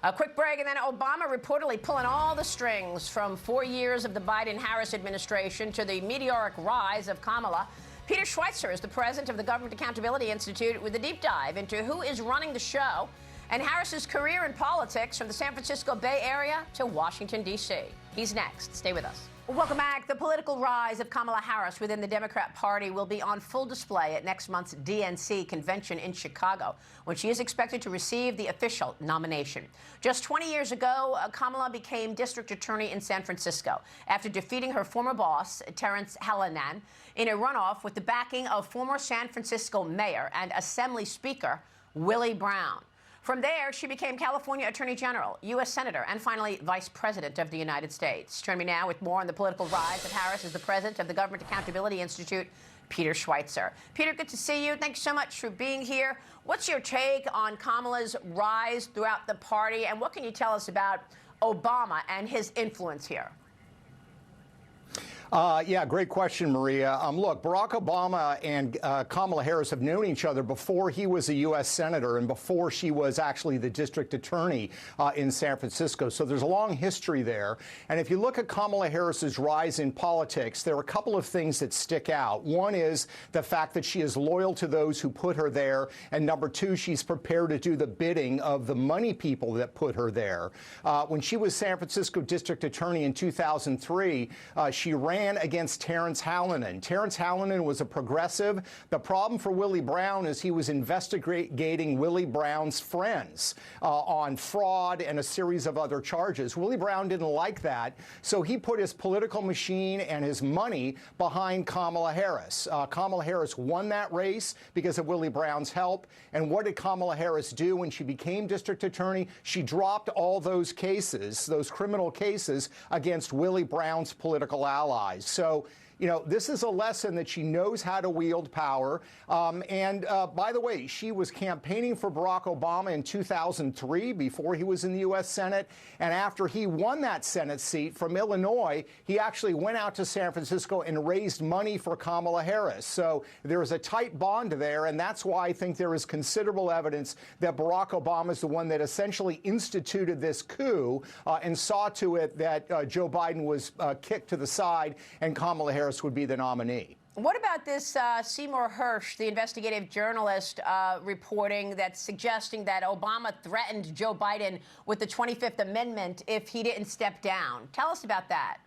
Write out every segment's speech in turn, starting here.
A quick break, and then Obama reportedly pulling all the strings from 4 years of the Biden-Harris administration to the meteoric rise of Kamala. Peter Schweitzer is the president of the Government Accountability Institute with a deep dive into who is running the show and Harris's career in politics from the San Francisco Bay Area to Washington, D.C. He's next. Stay with us. Welcome back. The political rise of Kamala Harris within the Democrat Party will be on full display at next month's DNC convention in Chicago, when she is expected to receive the official nomination. Just 20 years ago, Kamala became district attorney in San Francisco after defeating her former boss, Terrence Hallinan, in a runoff with the backing of former San Francisco mayor and Assembly Speaker Willie Brown. From there, she became California Attorney General, U.S. Senator, and finally Vice President of the United States. Joining me now with more on the political rise of Harris is the president of the Government Accountability Institute, Peter Schweitzer. Peter, good to see you. Thank you so much for being here. What's your take on Kamala's rise throughout the party, and what can you tell us about Obama and his influence here? Yeah, great question, Maria. Look, Barack Obama and Kamala Harris have known each other before he was a U.S. Senator and before she was actually the district attorney in San Francisco. So there's a long history there. And if you look at Kamala Harris's rise in politics, there are a couple of things that stick out. One is the fact that she is loyal to those who put her there. And number two, she's prepared to do the bidding of the money people that put her there. When she was San Francisco district attorney in 2003, she ran against Terrence Hallinan. Terrence Hallinan was a progressive. The problem for Willie Brown is he was investigating Willie Brown's friends on fraud and a series of other charges. Willie Brown didn't like that, so he put his political machine and his money behind Kamala Harris. Kamala Harris won that race because of Willie Brown's help. And what did Kamala Harris do when she became district attorney? She dropped all those cases, those criminal cases, against Willie Brown's political allies. So, you know, this is a lesson that she knows how to wield power. By the way, she was campaigning for Barack Obama in 2003 before he was in the U.S. Senate. And after he won that Senate seat from Illinois, he actually went out to San Francisco and raised money for Kamala Harris. So there is a tight bond there. And that's why I think there is considerable evidence that Barack Obama is the one that essentially instituted this coup and saw to it that Joe Biden was kicked to the side and Kamala Harris would be the nominee. What about this Seymour Hersh, the investigative journalist, reporting that's suggesting that Obama threatened Joe Biden with the 25th Amendment if he didn't step down? Tell us about that.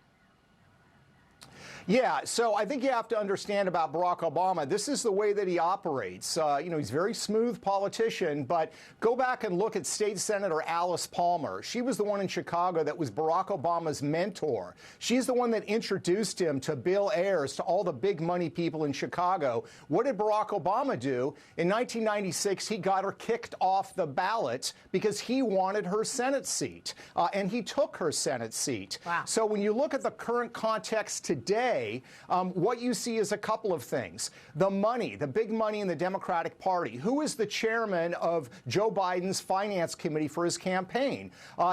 Yeah, so I think you have to understand about Barack Obama. This is the way that he operates. You know, he's a very smooth politician, but go back and look at State Senator Alice Palmer. She was the one in Chicago that was Barack Obama's mentor. She's the one that introduced him to Bill Ayers, to all the big money people in Chicago. What did Barack Obama do? In 1996, he got her kicked off the ballot because he wanted her Senate seat, and he took her Senate seat. Wow. So when you look at the current context today, what you see is a couple of things. The money, the big money in the Democratic Party. Who is the chairman of Joe Biden's finance committee for his campaign?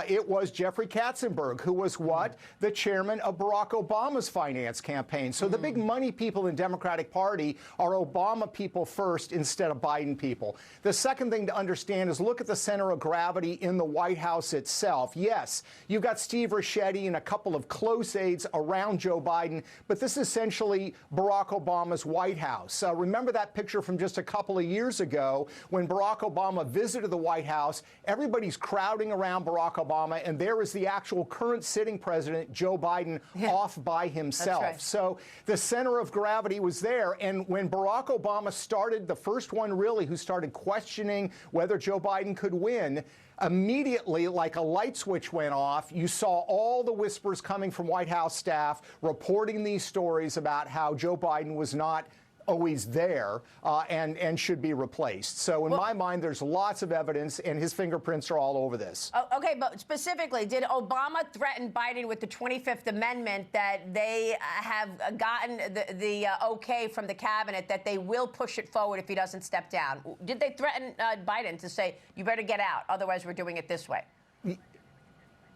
It was Jeffrey Katzenberg, who was what? The chairman of Barack Obama's finance campaign. So the big money people in the Democratic Party are Obama people first instead of Biden people. The second thing to understand is look at the center of gravity in the White House itself. Yes, you've got Steve Ricchetti and a couple of close aides around Joe Biden, but this is essentially Barack Obama's White House. Remember that picture from just a couple of years ago when Barack Obama visited the White House? Everybody's crowding around Barack Obama, and there is the actual current sitting president, Joe Biden, off by himself. That's right. So the center of gravity was there, and when Barack Obama started, the first one really who started questioning whether Joe Biden could win, immediately, like a light switch went off, you saw all the whispers coming from White House staff reporting these stories about how Joe Biden was not always there and should be replaced. So in my mind, there's lots of evidence, and his fingerprints are all over this. Okay, but specifically, did Obama threaten Biden with the 25th Amendment that they have gotten the okay from the cabinet that they will push it forward if he doesn't step down? Did they threaten Biden to say, you better get out, otherwise we're doing it this way?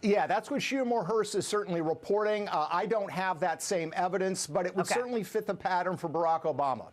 Yeah, that's what Seymour Hersh is certainly reporting. I don't have that same evidence, but it would certainly fit the pattern for Barack Obama.